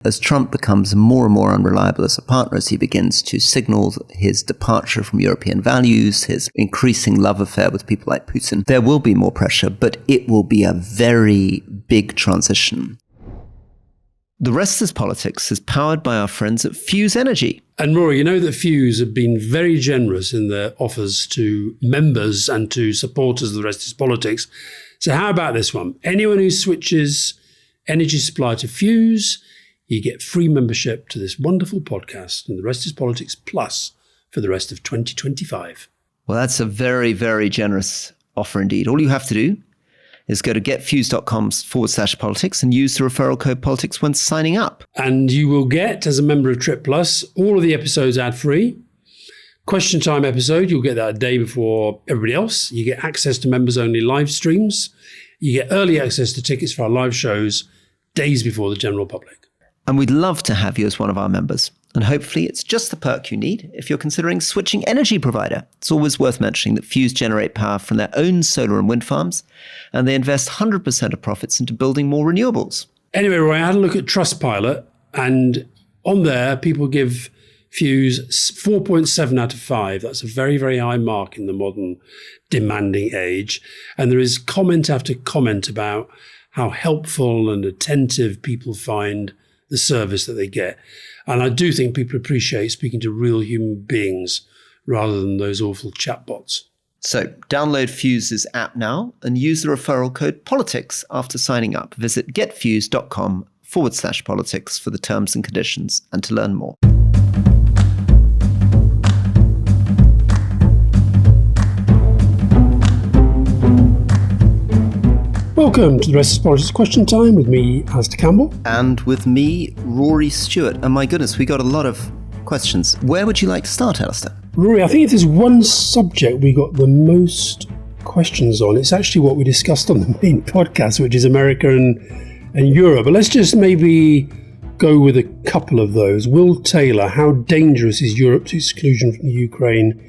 As Trump becomes more and more unreliable as a partner, as he begins to signal his departure from European values, his increasing love affair with people like Putin, there will be more pressure, but it will be a very big transition. The Rest of This Politics is powered by our friends at Fuse Energy. And Rory, you know that Fuse have been very generous in their offers to members and to supporters of The Rest of This Politics. So how about this one? Anyone who switches energy supply to Fuse, you get free membership to this wonderful podcast and The Rest is Politics Plus for the rest of 2025. Well, that's a very, very generous offer indeed. All you have to do is go to getfuse.com/politics and use the referral code politics when signing up. And you will get, as a member of Trip Plus, all of the episodes ad-free. Question time episode, you'll get that a day before everybody else. You get access to members-only live streams. You get early access to tickets for our live shows days before the general public. And we'd love to have you as one of our members. And hopefully it's just the perk you need if you're considering switching energy provider. It's always worth mentioning that Fuse generate power from their own solar and wind farms, and they invest 100% of profits into building more renewables. Anyway, Roy, I had a look at Trustpilot, and on there, people give Fuse 4.7 out of 5. That's a very, very high mark in the modern demanding age. And there is comment after comment about how helpful and attentive people find the service that they get. And I do think people appreciate speaking to real human beings rather than those awful chatbots. So download Fuse's app now and use the referral code politics after signing up. Visit getfuse.com/politics for the terms and conditions and to learn more. Welcome to the Rest of Politics Question Time with me, Alastair Campbell. And with me, Rory Stewart. And my goodness, we got a lot of questions. Where would you like to start, Alastair? Rory, I think if there's one subject we got the most questions on, it's actually what we discussed on the main podcast, which is America and Europe. But let's just maybe go with a couple of those. Will Taylor, how dangerous is Europe's exclusion from the Ukraine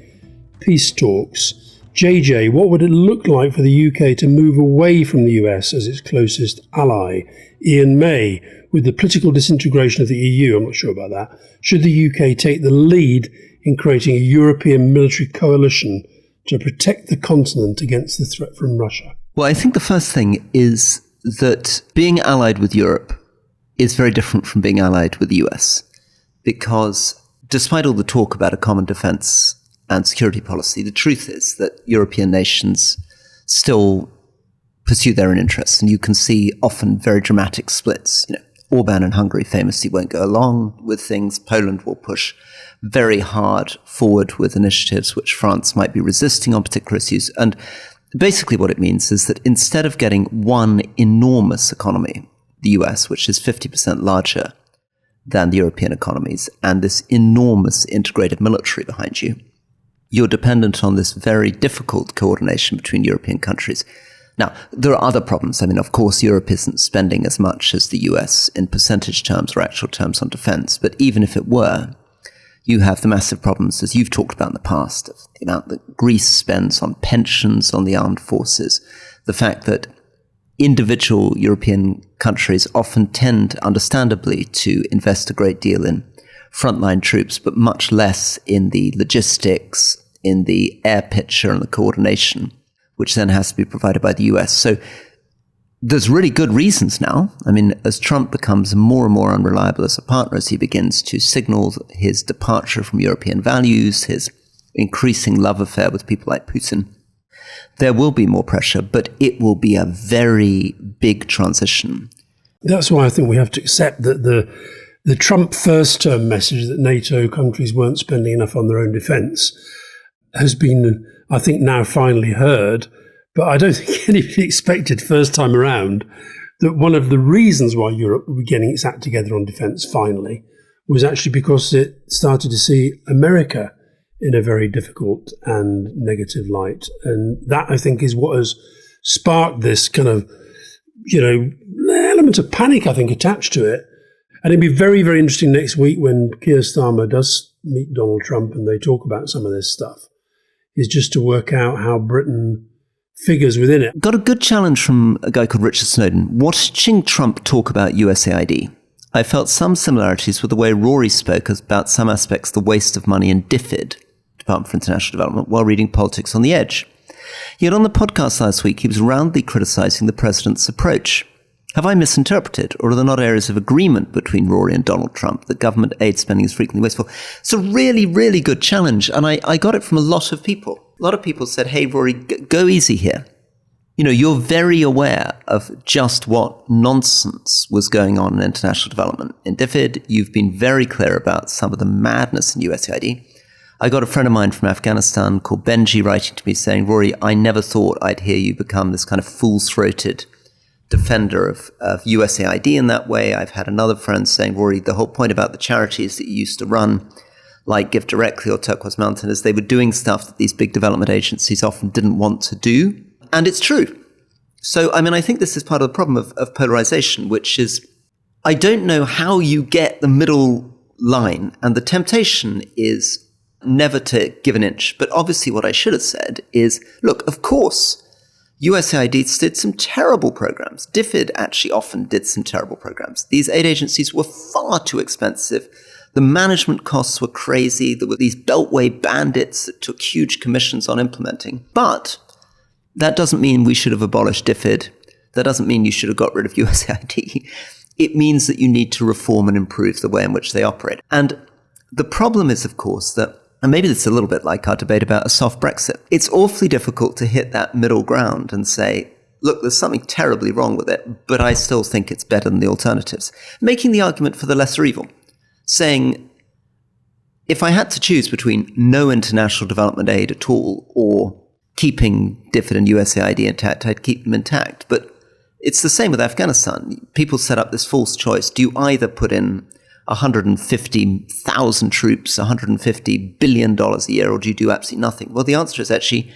peace talks? JJ, what would it look like for the UK to move away from the US as its closest ally? Ian May, with the political disintegration of the EU, I'm not sure about that, should the UK take the lead in creating a European military coalition to protect the continent against the threat from Russia? Well, I think the first thing is that being allied with Europe is very different from being allied with the US, because despite all the talk about a common defense and security policy, the truth is that European nations still pursue their own interests, and you can see often very dramatic splits. You know, Orban in Hungary famously won't go along with things. Poland will push very hard forward with initiatives which France might be resisting on particular issues. And basically what it means is that instead of getting one enormous economy, the US, which is 50% larger than the European economies, and this enormous integrated military behind you, you're dependent on this very difficult coordination between European countries. Now, there are other problems. I mean, of course, Europe isn't spending as much as the US in percentage terms or actual terms on defense. But even if it were, you have the massive problems, as you've talked about in the past, of the amount that Greece spends on pensions, on the armed forces, the fact that individual European countries often tend, understandably, to invest a great deal in frontline troops, but much less in the logistics, in the air picture and the coordination, which then has to be provided by the US. So there's really good reasons now. I mean, as Trump becomes more and more unreliable as a partner, as he begins to signal his departure from European values, his increasing love affair with people like Putin, there will be more pressure, but it will be a very big transition. That's why I think we have to accept that the Trump first-term message that NATO countries weren't spending enough on their own defence has been, I think, now finally heard. But I don't think anybody expected first time around that one of the reasons why Europe would be getting its act together on defence finally was actually because it started to see America in a very difficult and negative light. And that, I think, is what has sparked this kind of, element of panic, I think, attached to it. And it'd be very, very interesting next week when Keir Starmer does meet Donald Trump and they talk about some of this stuff, is just to work out how Britain figures within it. Got a good challenge from a guy called Richard Snowden. Watching Trump talk about USAID I felt some similarities with the way Rory spoke about some aspects of the waste of money in DFID, Department for International Development, while reading Politics on the Edge. Yet on the podcast last week, he was roundly criticising the president's approach. Have I misinterpreted, or are there not areas of agreement between Rory and Donald Trump that government aid spending is frequently wasteful? It's a really, really good challenge, and I got it from a lot of people. A lot of people said, hey, Rory, go easy here. You know, you're very aware of just what nonsense was going on in international development. In DFID, you've been very clear about some of the madness in USAID. I got a friend of mine from Afghanistan called Benji writing to me saying, Rory, I never thought I'd hear you become this kind of full-throated defender of USAID in that way. I've had another friend saying, Rory, the whole point about the charities that you used to run, like Give Directly or Turquoise Mountain, is they were doing stuff that these big development agencies often didn't want to do. And it's true. So, I mean, I think this is part of the problem of polarization, which is I don't know how you get the middle line. And the temptation is never to give an inch. But obviously what I should have said is, look, of course, USAID did some terrible programs. DFID actually often did some terrible programs. These aid agencies were far too expensive. The management costs were crazy. There were these beltway bandits that took huge commissions on implementing. But that doesn't mean we should have abolished DFID. That doesn't mean you should have got rid of USAID. It means that you need to reform and improve the way in which they operate. And the problem is, of course, that, and maybe it's a little bit like our debate about a soft Brexit, it's awfully difficult to hit that middle ground and say, look, there's something terribly wrong with it, but I still think it's better than the alternatives. Making the argument for the lesser evil. Saying, if I had to choose between no international development aid at all or keeping DFID and USAID intact, I'd keep them intact. But it's the same with Afghanistan. People set up this false choice. Do you either put in 150,000 troops, $150 billion a year, or do you do absolutely nothing? Well, the answer is actually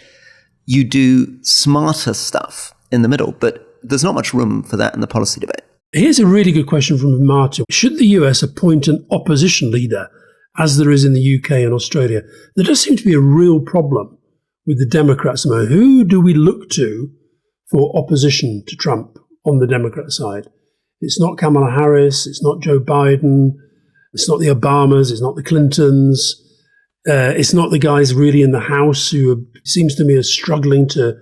you do smarter stuff in the middle, but there's not much room for that in the policy debate. Here's a really good question from Martin. Should the US appoint an opposition leader, as there is in the UK and Australia? There does seem to be a real problem with the Democrats. Who do we look to for opposition to Trump on the Democrat side? It's not Kamala Harris, it's not Joe Biden, it's not the Obamas, it's not the Clintons, it's not the guys really in the House who seems to me are struggling to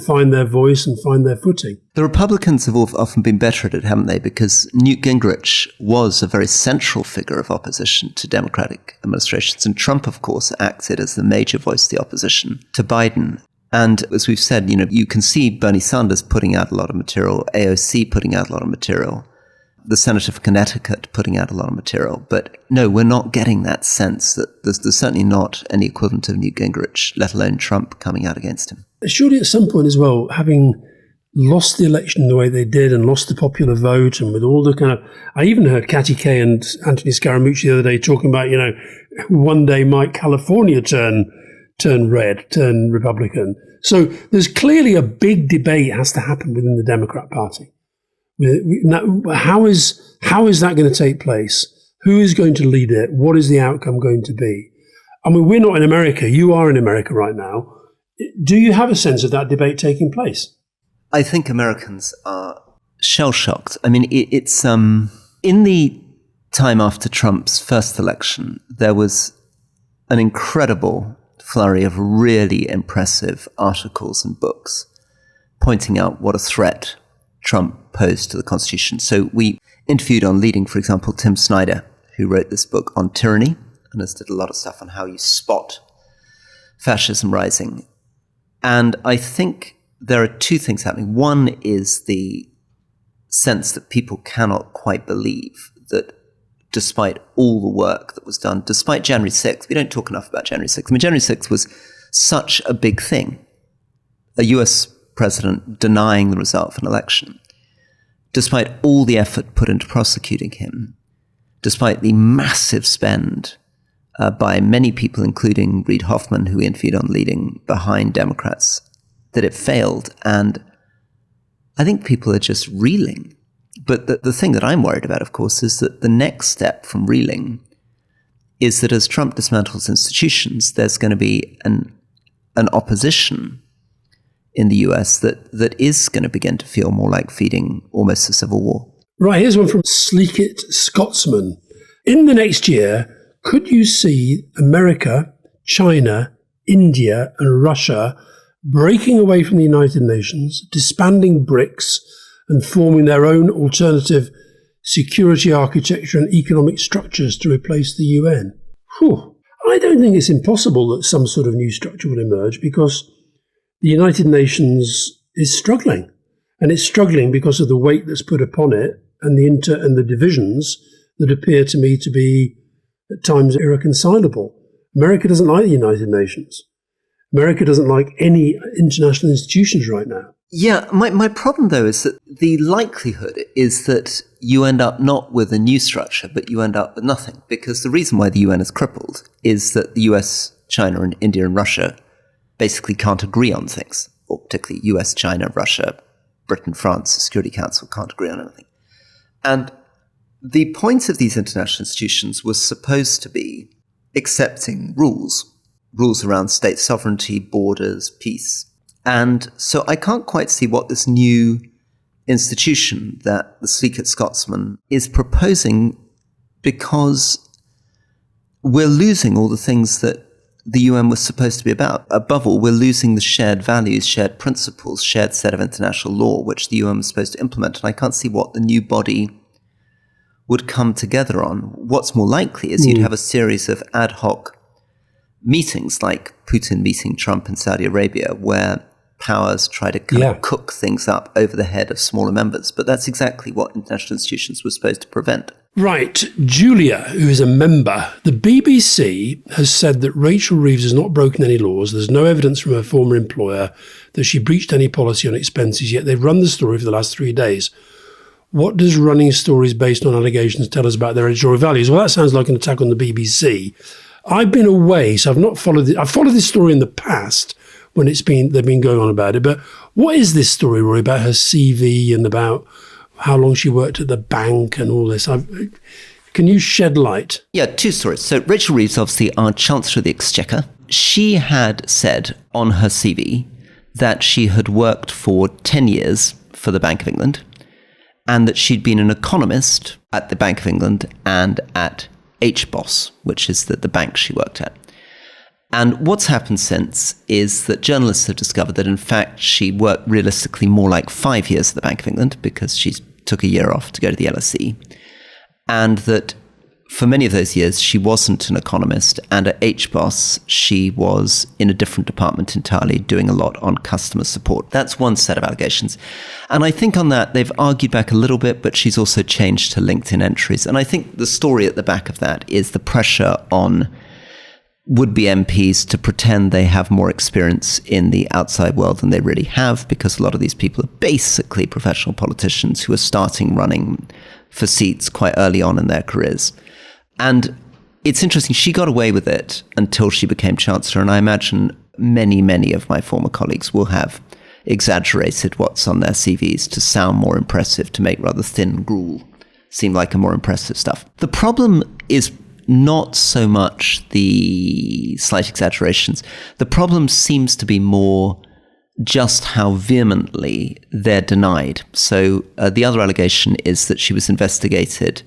find their voice and find their footing. The Republicans have often been better at it, haven't they? Because Newt Gingrich was a very central figure of opposition to Democratic administrations. And Trump, of course, acted as the major voice of the opposition to Biden. And as we've said, you know, you can see Bernie Sanders putting out a lot of material, AOC putting out a lot of material, the senator for Connecticut putting out a lot of material. But no, we're not getting that sense that there's certainly not any equivalent of Newt Gingrich, let alone Trump coming out against him. Surely at some point as well, having lost the election the way they did and lost the popular vote, and with all the kind of, I even heard Katty Kay and Anthony Scaramucci the other day talking about, you know, one day might California turn red, turn Republican. So there's clearly a big debate has to happen within the Democrat Party. How is that going to take place? Who is going to lead it? What is the outcome going to be? I mean, we're not in America. You are in America right now. Do you have a sense of that debate taking place? I think Americans are shell-shocked. I mean, it's in the time after Trump's first election, there was an incredible flurry of really impressive articles and books pointing out what a threat Trump posed to the Constitution. So we interviewed on Leading, for example, Tim Snyder, who wrote this book on tyranny and has did a lot of stuff on how you spot fascism rising. And I think there are two things happening. One is the sense that people cannot quite believe that despite all the work that was done, despite January 6th, we don't talk enough about January 6th. I mean, January 6th was such a big thing. A US president denying the result of an election, despite all the effort put into prosecuting him, despite the massive spend by many people, including Reid Hoffman, who we interviewed on Leading, behind Democrats, that it failed. And I think people are just reeling. But the thing that I'm worried about, of course, is that the next step from reeling is that as Trump dismantles institutions, there's going to be an opposition in the US that is going to begin to feel more like feeding almost a civil war. Right, here's one from Sleekit Scotsman. In the next year, could you see America, China, India and Russia breaking away from the United Nations, disbanding BRICS and forming their own alternative security architecture and economic structures to replace the UN? Whew. I don't think it's impossible that some sort of new structure will emerge because the United Nations is struggling. And it's struggling because of the weight that's put upon it and the divisions that appear to me to be at times irreconcilable. America doesn't like the United Nations. America doesn't like any international institutions right now. Yeah, my problem, though, is that the likelihood is that you end up not with a new structure, but you end up with nothing. Because the reason why the UN is crippled is that the US, China, and India and Russia basically can't agree on things. Or particularly US, China, Russia, Britain, France, the Security Council can't agree on anything. And the point of these international institutions was supposed to be accepting rules around state sovereignty, borders, peace. And so I can't quite see what this new institution that the Sleekit Scotsman is proposing, because we're losing all the things that the UN was supposed to be about. Above all, we're losing the shared values, shared principles, shared set of international law, which the UN was supposed to implement. And I can't see what the new body would come together on. What's more likely is you'd have a series of ad hoc meetings, like Putin meeting Trump in Saudi Arabia, where powers try to kind of cook things up over the head of smaller members. But that's exactly what international institutions were supposed to prevent. Right. Julia, who is a member, the BBC has said that Rachel Reeves has not broken any laws. There's no evidence from her former employer that she breached any policy on expenses, yet they've run the story for the last 3 days. What does running stories based on allegations tell us about their editorial values? Well, that sounds like an attack on the BBC. I've been away, so I've not followed it. I've followed this story in the past when they've been going on about it. But what is this story, Rory, about her CV and about how long she worked at the bank and all this? Can you shed light? Yeah, two stories. So Rachel Reeves, obviously our Chancellor of the Exchequer, she had said on her CV that she had worked for 10 years for the Bank of England and that she'd been an economist at the Bank of England and at HBOS, which is the bank she worked at. And what's happened since is that journalists have discovered that, in fact, she worked realistically more like 5 years at the Bank of England because she took a year off to go to the LSE, and that for many of those years she wasn't an economist, and at HBOS she was in a different department entirely, doing a lot on customer support. That's one set of allegations. And I think on that they've argued back a little bit, but she's also changed her LinkedIn entries. And I think the story at the back of that is the pressure on would-be MPs to pretend they have more experience in the outside world than they really have, because a lot of these people are basically professional politicians who are starting running for seats quite early on in their careers. And it's interesting, she got away with it until she became Chancellor, and I imagine many of my former colleagues will have exaggerated what's on their CVs to sound more impressive, to make rather thin gruel seem like a more impressive stuff. The problem is not so much the slight exaggerations. The problem seems to be more just how vehemently they're denied. So the other allegation is that she was investigated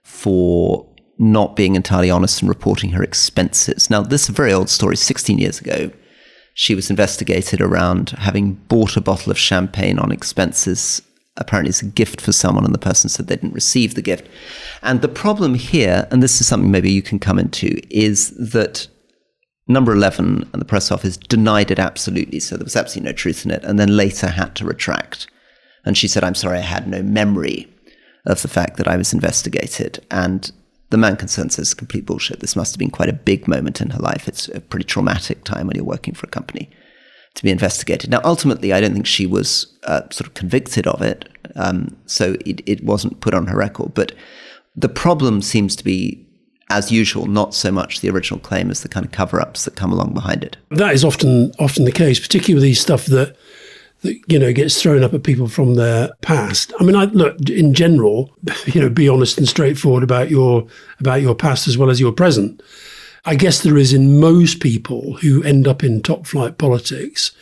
for not being entirely honest in reporting her expenses. Now, this is a very old story. 16 years ago, she was investigated around having bought a bottle of champagne on expenses. Apparently it's a gift for someone, and the person said they didn't receive the gift. And the problem here, and this is something maybe you can come into, is that Number 11 and the press office denied it absolutely, so there was absolutely no truth in it, and then later had to retract. And she said, "I'm sorry, I had no memory of the fact that I was investigated." And the man concerned says, complete bullshit. This must have been quite a big moment in her life. It's a pretty traumatic time when you're working for a company to be investigated. Now, ultimately, I don't think she was sort of convicted of it, so it wasn't put on her record. But the problem seems to be, as usual, not so much the original claim as the kind of cover-ups that come along behind it. That is often the case, particularly with these stuff that gets thrown up at people from their past. I mean, look, in general, be honest and straightforward about your past as well as your present. I guess there is in most people who end up in top flight politics,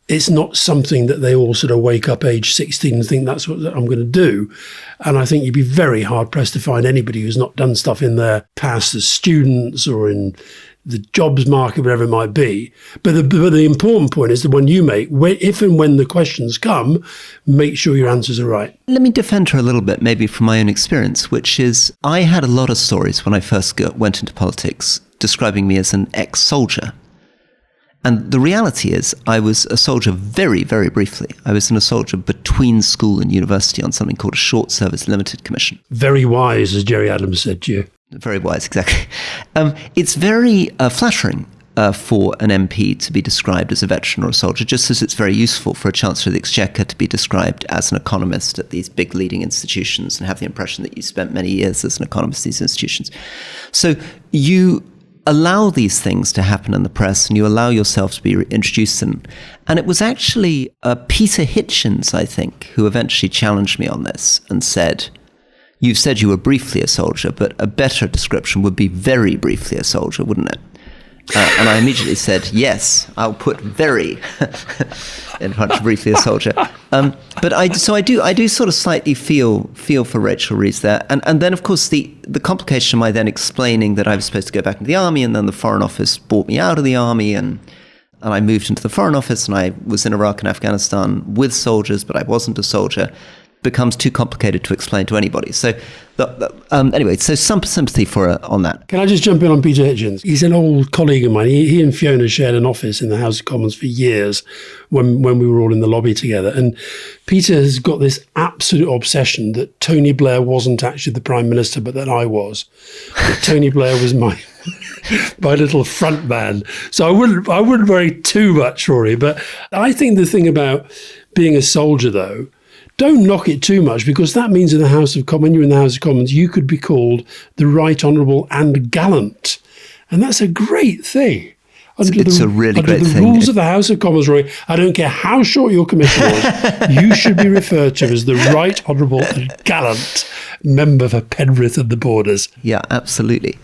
it's not something that they all sort of wake up age 16 and think that's what I'm going to do. And I think you'd be very hard pressed to find anybody who's not done stuff in their past as students or in the jobs market, whatever it might be. But the important point is the one you make. If and when the questions come, make sure your answers are right. Let me defend her a little bit, maybe from my own experience, which is I had a lot of stories when I first went into politics describing me as an ex-soldier. And the reality is I was a soldier very, very briefly. I was a soldier between school and university on something called a short service limited commission. Very wise, as Jerry Adams said to you. Very wise, exactly. It's very flattering for an MP to be described as a veteran or a soldier, just as it's very useful for a Chancellor of the Exchequer to be described as an economist at these big leading institutions and have the impression that you spent many years as an economist at these institutions. So you allow these things to happen in the press and you allow yourself to be introduced in. And it was actually Peter Hitchens, I think, who eventually challenged me on this and said, you've said you were briefly a soldier, but a better description would be very briefly a soldier, wouldn't it? And I immediately said, yes, I'll put very in front of briefly a soldier. But I do sort of slightly feel for Rachel Reeves there. And then, of course, the complication of my then explaining that I was supposed to go back into the army, and then the Foreign Office bought me out of the army, and I moved into the Foreign Office, and I was in Iraq and Afghanistan with soldiers, but I wasn't a soldier, becomes too complicated to explain to anybody. So anyway, so some sympathy for her on that. Can I just jump in on Peter Hitchens? He's an old colleague of mine. He and Fiona shared an office in the House of Commons for years when we were all in the lobby together. And Peter has got this absolute obsession that Tony Blair wasn't actually the Prime Minister, but that I was. That Tony Blair was my little front man. So I wouldn't worry too much, Rory. But I think the thing about being a soldier, though, don't knock it too much, because that means in the House of Commons, when you're in the House of Commons, you could be called the Right Honourable and Gallant. And that's a great thing. It's a really great thing. Under the rules of the House of Commons, Rory, I don't care how short your commission was, you should be referred to as the Right Honourable and Gallant member for Penrith and the Borders. Yeah, absolutely.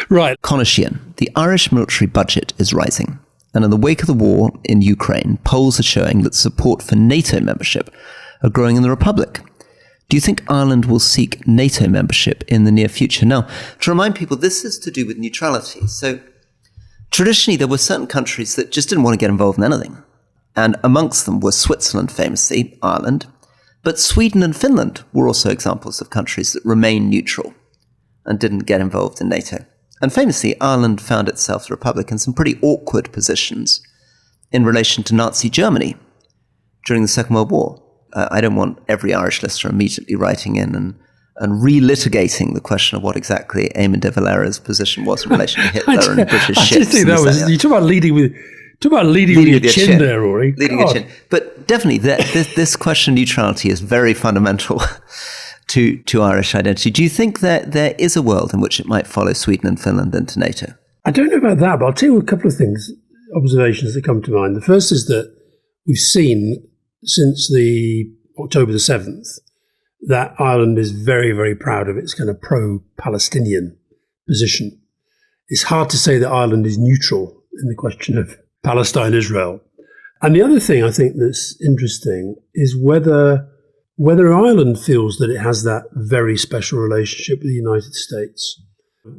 Right. Conor Sheehan, the Irish military budget is rising. And in the wake of the war in Ukraine, polls are showing that support for NATO membership are growing in the Republic. Do you think Ireland will seek NATO membership in the near future? Now, to remind people, this is to do with neutrality. So traditionally, there were certain countries that just didn't want to get involved in anything. And amongst them were Switzerland, famously, Ireland. But Sweden and Finland were also examples of countries that remained neutral and didn't get involved in NATO. And famously, Ireland found itself, the Republic, in some pretty awkward positions in relation to Nazi Germany during the Second World War. I don't want every Irish listener immediately writing in and relitigating the question of what exactly Eamon de Valera's position was in relation to Hitler and British ships. I just think that was, you talk about leading with your chin there, Rory. Leading your chin. But definitely, this question of neutrality is very fundamental to Irish identity. Do you think that there is a world in which it might follow Sweden and Finland into NATO? I don't know about that, but I'll tell you a couple of things, observations that come to mind. The first is that we've seen since the October the 7th that Ireland is very, very proud of its kind of pro-Palestinian position. It's hard to say that Ireland is neutral in the question of Palestine-Israel. And the other thing I think that's interesting is whether Ireland feels that it has that very special relationship with the United States.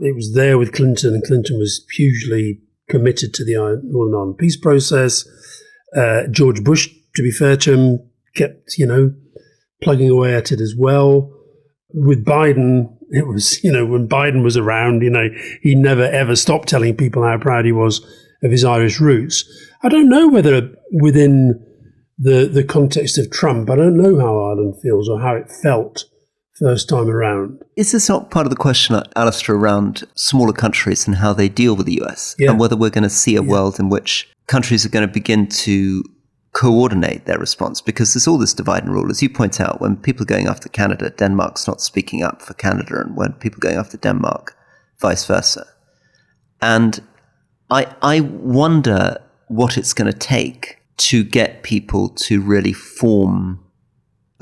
It was there with Clinton, and Clinton was hugely committed to the Northern Ireland peace process. George Bush, to be fair to him, kept, plugging away at it as well. With Biden, it was, when Biden was around, he never ever stopped telling people how proud he was of his Irish roots. I don't know whether within the context of Trump, I don't know how Ireland feels or how it felt first time around. Is this not part of the question, Alastair, around smaller countries and how they deal with the US? Yeah. And whether we're going to see a world in which countries are going to begin to coordinate their response? Because there's all this divide and rule. As you point out, when people are going after Canada, Denmark's not speaking up for Canada, and when people are going after Denmark, vice versa. And I wonder what it's going to take to get people to really form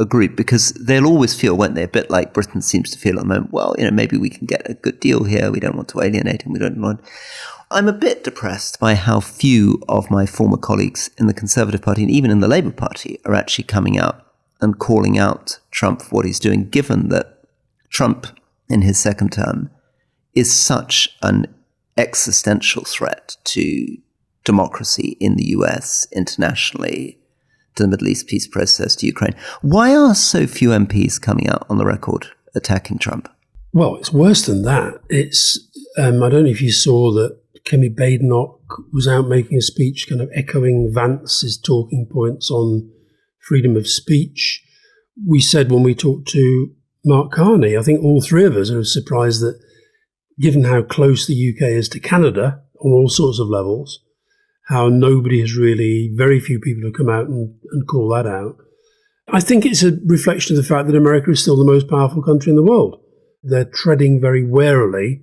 a group, because they'll always feel, won't they, a bit like Britain seems to feel at the moment, well, maybe we can get a good deal here. We don't want to alienate him. We don't want. I'm a bit depressed by how few of my former colleagues in the Conservative Party and even in the Labour Party are actually coming out and calling out Trump for what he's doing, given that Trump in his second term is such an existential threat to democracy in the US, internationally, to the Middle East peace process, to Ukraine. Why are so few MPs coming out on the record attacking Trump? Well, it's worse than that. It's I don't know if you saw that Kemi Badenoch was out making a speech kind of echoing Vance's talking points on freedom of speech. We said when we talked to Mark Carney, I think all three of us are surprised that given how close the UK is to Canada on all sorts of levels, how nobody has really, very few people have come out and call that out. I think it's a reflection of the fact that America is still the most powerful country in the world. They're treading very warily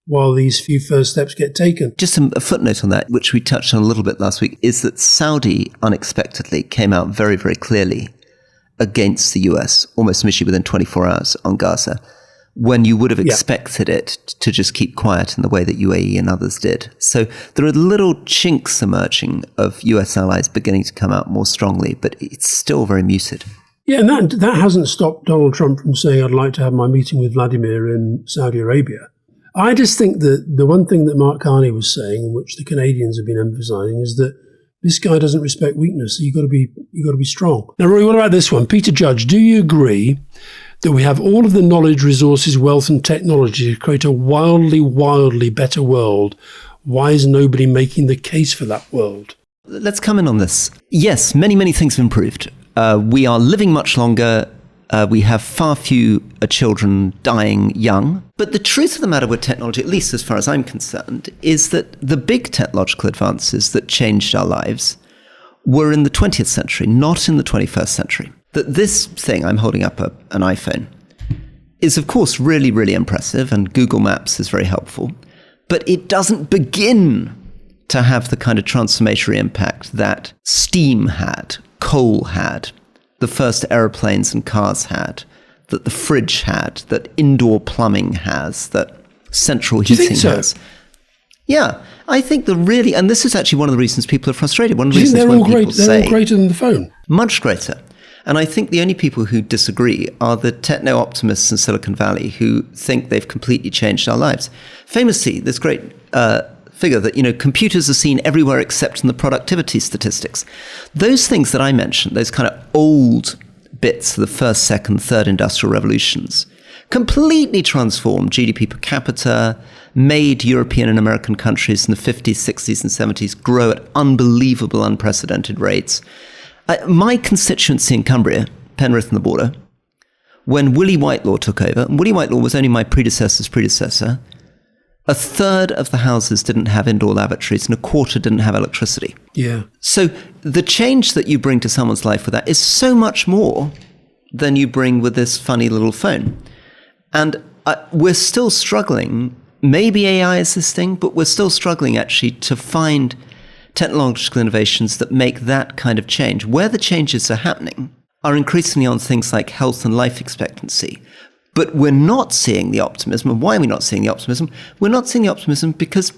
while these few first steps get taken. Just a footnote on that, which we touched on a little bit last week, is that Saudi unexpectedly came out very, very clearly against the US, almost immediately within 24 hours on Gaza, when you would have expected it to just keep quiet in the way that UAE and others did. So there are little chinks emerging of US allies beginning to come out more strongly, but it's still very muted. Yeah, and that hasn't stopped Donald Trump from saying, I'd like to have my meeting with Vladimir in Saudi Arabia. I just think that the one thing that Mark Carney was saying, and which the Canadians have been emphasising, is that this guy doesn't respect weakness. So you've got to be strong. Now, Rory, what about this one? Peter Judge, do you agree that we have all of the knowledge, resources, wealth and technology to create a wildly, wildly better world? Why is nobody making the case for that world? Let's come in on this. Yes, many, many things have improved. We are living much longer. We have far fewer children dying young. But the truth of the matter with technology, at least as far as I'm concerned, is that the big technological advances that changed our lives were in the 20th century, not in the 21st century. That this thing, I'm holding up an iPhone, is of course really, really impressive, and Google Maps is very helpful, but it doesn't begin to have the kind of transformatory impact that steam had, coal had, the first aeroplanes and cars had, that the fridge had, that indoor plumbing has, that central heating has. Yeah, I think and this is actually one of the reasons people are frustrated. One of the reasons when people say, they're all greater than the phone? Much greater. And I think the only people who disagree are the techno-optimists in Silicon Valley who think they've completely changed our lives. Famously, this great figure that, computers are seen everywhere except in the productivity statistics. Those things that I mentioned, those kind of old bits of the first, second, third industrial revolutions, completely transformed GDP per capita, made European and American countries in the 50s, 60s, and 70s grow at unbelievable, unprecedented rates. My constituency in Cumbria, Penrith and the Border, when Willie Whitelaw took over, and Willie Whitelaw was only my predecessor's predecessor, a third of the houses didn't have indoor lavatories and a quarter didn't have electricity. Yeah. So the change that you bring to someone's life with that is so much more than you bring with this funny little phone. And we're still struggling. Maybe AI is this thing, but we're still struggling actually to find technological innovations that make that kind of change. Where the changes are happening are increasingly on things like health and life expectancy. But we're not seeing the optimism. And why are we not seeing the optimism? We're not seeing the optimism because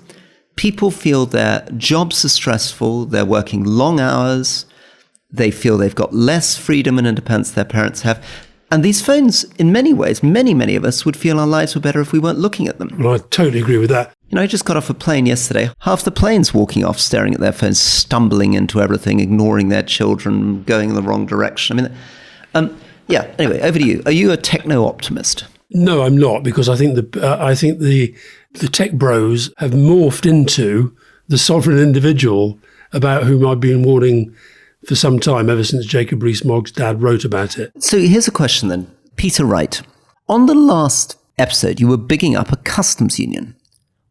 people feel their jobs are stressful, they're working long hours, they feel they've got less freedom and independence their parents have. And these phones, in many ways, many of us would feel our lives were better if we weren't looking at them. Well, I totally agree with that. I just got off a plane yesterday. Half the plane's walking off, staring at their phones, stumbling into everything, ignoring their children, going in the wrong direction. Anyway, over to you. Are you a techno-optimist? No, I'm not, because I think the tech bros have morphed into the sovereign individual about whom I've been warning for some time, ever since Jacob Rees-Mogg's dad wrote about it. So here's a question then. Peter Wright, on the last episode, you were bigging up a customs union.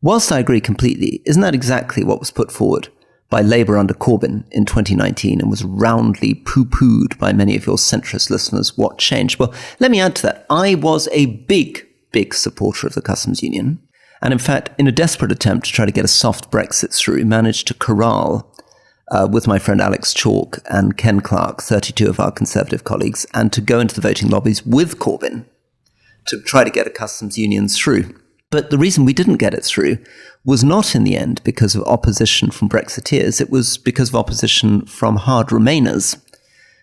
Whilst I agree completely, isn't that exactly what was put forward by Labour under Corbyn in 2019 and was roundly poo-pooed by many of your centrist listeners? What changed? Well, let me add to that. I was a big supporter of the customs union. And in fact, in a desperate attempt to try to get a soft Brexit through, managed to corral with my friend Alex Chalk and Ken Clark, 32 of our Conservative colleagues, and to go into the voting lobbies with Corbyn to try to get a customs union through. But the reason we didn't get it through was not in the end because of opposition from Brexiteers. It was because of opposition from hard Remainers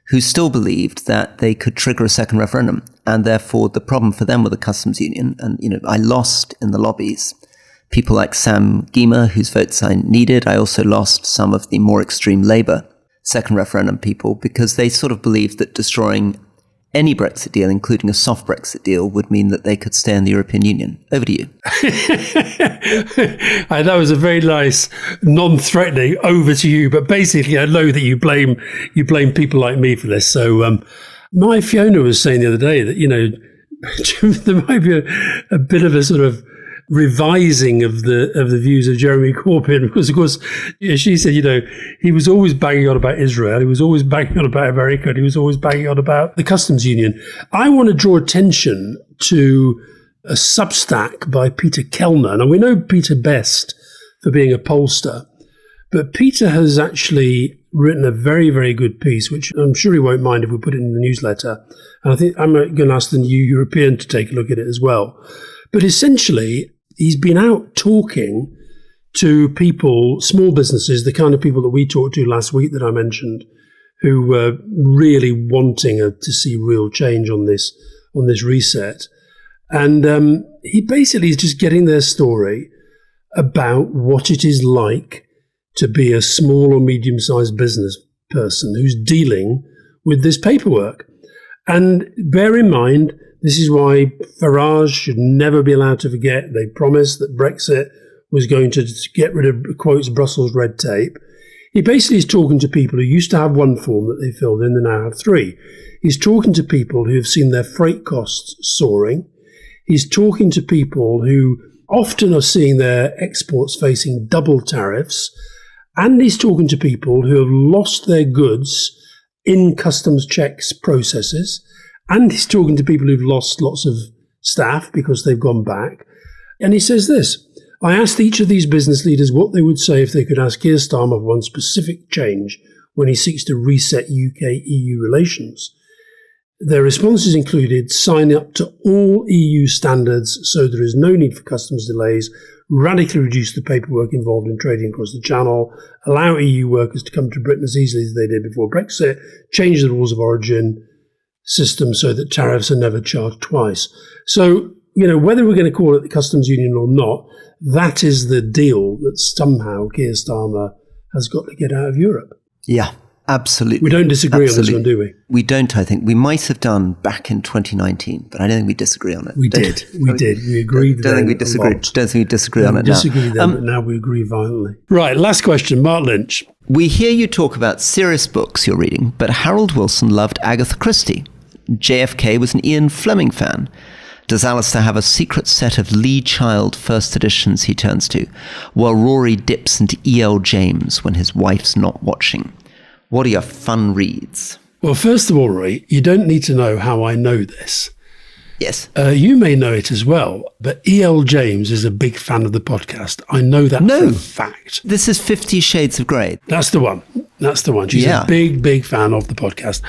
who still believed that they could trigger a second referendum. And therefore, the problem for them with the customs union, and I lost in the lobbies people like Sam Gyimah, whose votes I needed. I also lost some of the more extreme Labour second referendum people because they sort of believed that destroying any Brexit deal, including a soft Brexit deal, would mean that they could stay in the European Union. Over to you. That was a very nice, non-threatening over to you. But basically, I know that you blame people like me for this. So my Fiona was saying the other day that, there might be a bit of a sort of revising of the views of Jeremy Corbyn, because of course she said he was always banging on about Israel, he was always banging on about America, and he was always banging on about the customs union. I want to draw attention to a Substack by Peter Kellner. Now, we know Peter best for being a pollster, but Peter has actually written a very, very good piece, which I'm sure he won't mind if we put it in the newsletter. And I think I'm going to ask the new European to take a look at it as well. But essentially, he's been out talking to people, small businesses, the kind of people that we talked to last week that I mentioned, who were really wanting to see real change on this reset. And he basically is just getting their story about what it is like to be a small or medium-sized business person who's dealing with this paperwork. And bear in mind, this is why Farage should never be allowed to forget they promised that Brexit was going to get rid of, quotes, Brussels red tape. He basically is talking to people who used to have one form that they filled in, they now have three. He's talking to people who have seen their freight costs soaring. He's talking to people who often are seeing their exports facing double tariffs. And he's talking to people who have lost their goods in customs checks processes. And he's talking to people who've lost lots of staff because they've gone back. And he says this: I asked each of these business leaders what they would say if they could ask Keir Starmer for one specific change when he seeks to reset UK-EU relations. Their responses included sign up to all EU standards so there is no need for customs delays, radically reduce the paperwork involved in trading across the channel, allow EU workers to come to Britain as easily as they did before Brexit, change the rules of origin system so that tariffs are never charged twice. So, whether we're going to call it the customs union or not, that is the deal that somehow Keir Starmer has got to get out of Europe. Yeah, absolutely. We don't disagree on this one, do we? We don't, I think. We might have done back in 2019, but I don't think we disagree on it. We did. We agreed. Don't think we disagree. Don't think we disagree on it now. Disagree then, but now we agree violently. Right, last question, Mark Lynch. We hear you talk about serious books you're reading, but Harold Wilson loved Agatha Christie. JFK was an Ian Fleming fan. Does Alastair have a secret set of Lee Child first editions he turns to, while Rory dips into E.L. James when his wife's not watching? What are your fun reads? Well, first of all, Rory, you don't need to know how I know this. Yes. You may know it as well, but E.L. James is a big fan of the podcast. I know that for a fact. This is 50 Shades of Grey. That's the one. She's a big, big fan of the podcast.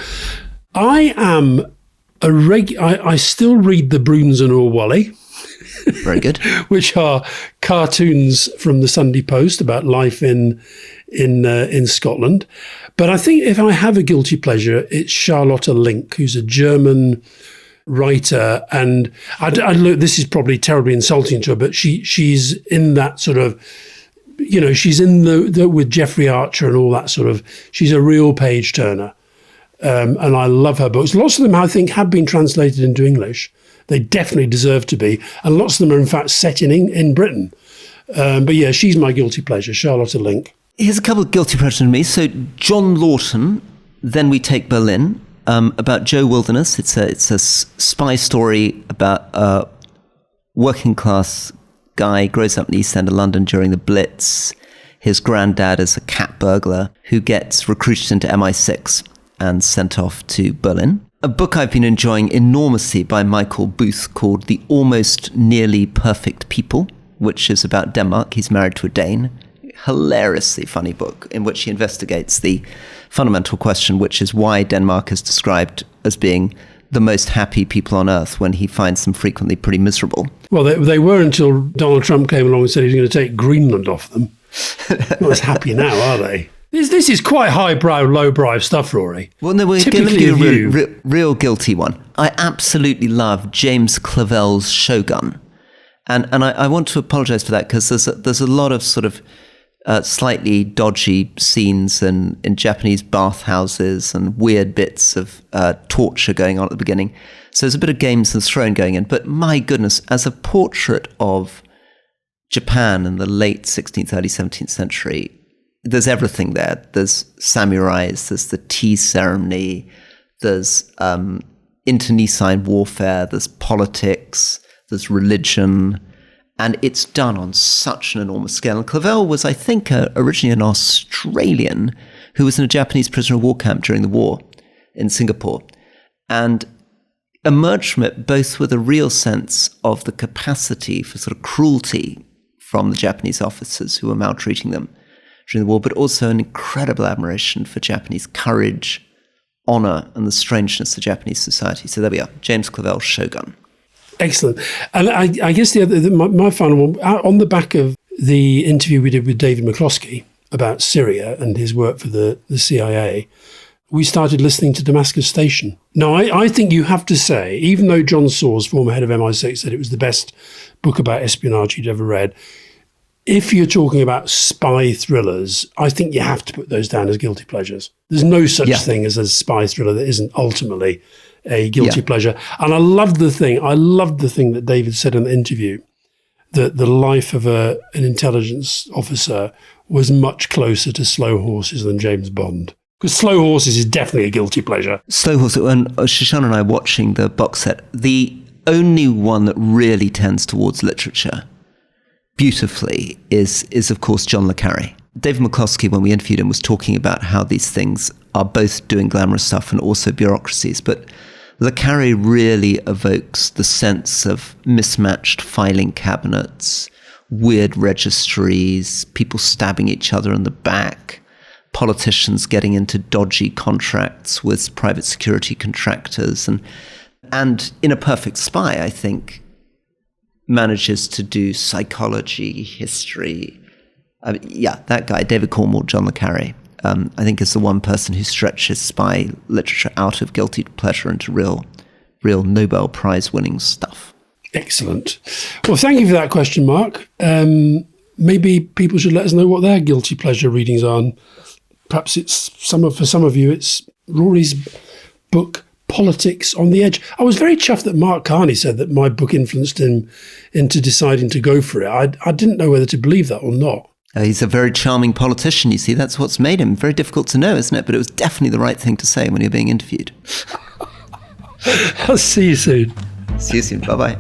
I am I still read the Bruins and Orwally. Very good. Which are cartoons from the Sunday Post about life in Scotland. But I think if I have a guilty pleasure, it's Charlotte Link, who's a German writer. And I look, this is probably terribly insulting to her, but she's in that sort of, she's in the with Jeffrey Archer and all that sort of, she's a real page turner. And I love her books. Lots of them, I think, have been translated into English. They definitely deserve to be. And lots of them are, in fact, set in Britain. But yeah, she's my guilty pleasure, Charlotte Link. Here's a couple of guilty pleasures to me. So John Lawton, Then We Take Berlin, about Joe Wilderness. It's a spy story about a working class guy, grows up in the East End of London during the Blitz. His granddad is a cat burglar who gets recruited into MI6 and sent off to Berlin. A book I've been enjoying enormously by Michael Booth called The Almost Nearly Perfect People, which is about Denmark. He's married to a Dane. hilariously funny book in which he investigates the fundamental question, which is why Denmark is described as being the most happy people on earth when he finds them frequently pretty miserable. Well, they were until Donald Trump came along and said he was going to take Greenland off them. Not as happy now, are they? This is quite highbrow, lowbrow stuff, Rory. Well, no, we're going to give you a real guilty one. I absolutely love James Clavell's Shogun. And I want to apologise for that because there's a lot of sort of slightly dodgy scenes in Japanese bathhouses and weird bits of torture going on at the beginning. So there's a bit of Games of Thrones going in. But my goodness, as a portrait of Japan in the late 16th, early 17th century, there's everything there. There's samurais, there's the tea ceremony, there's internecine warfare, there's politics, there's religion, and it's done on such an enormous scale. And Clavell was, I think, originally an Australian who was in a Japanese prisoner of war camp during the war in Singapore, and emerged from it both with a real sense of the capacity for sort of cruelty from the Japanese officers who were maltreating them during the war, but also an incredible admiration for Japanese courage, honor, and the strangeness of Japanese society. So there we are, James Clavell's Shogun. Excellent. And I guess my final one, on the back of the interview we did with David McCloskey about Syria and his work for the CIA, we started listening to Damascus Station. Now, I think you have to say, even though John Sawers, former head of MI6, said it was the best book about espionage he'd ever read, if you're talking about spy thrillers, I think you have to put those down as guilty pleasures. There's no such thing as a spy thriller that isn't ultimately a guilty pleasure. And I loved the thing that David said in the interview, that the life of an intelligence officer was much closer to Slow Horses than James Bond. Because Slow Horses is definitely a guilty pleasure. Slow Horses, and Shoshana and I watching the box set, the only one that really tends towards literature beautifully is of course John le Carré. David McCloskey, when we interviewed him, was talking about how these things are both doing glamorous stuff and also bureaucracies, but le Carré really evokes the sense of mismatched filing cabinets, weird registries, people stabbing each other in the back, politicians getting into dodgy contracts with private security contractors, and in A Perfect Spy, I think, manages to do psychology, history. That guy, David Cornwell, John le Carré, I think is the one person who stretches spy literature out of guilty pleasure into real Nobel Prize winning stuff. Excellent. Well, thank you for that question, Mark. Maybe people should let us know what their guilty pleasure readings are. And perhaps for some of you, it's Rory's book, Politics on the Edge. I was very chuffed that Mark Carney said that my book influenced him into deciding to go for it. I didn't know whether to believe that or not. He's a very charming politician, you see. That's what's made him. Very difficult to know, isn't it? But it was definitely the right thing to say when you're being interviewed. I'll see you soon. See you soon. Bye-bye.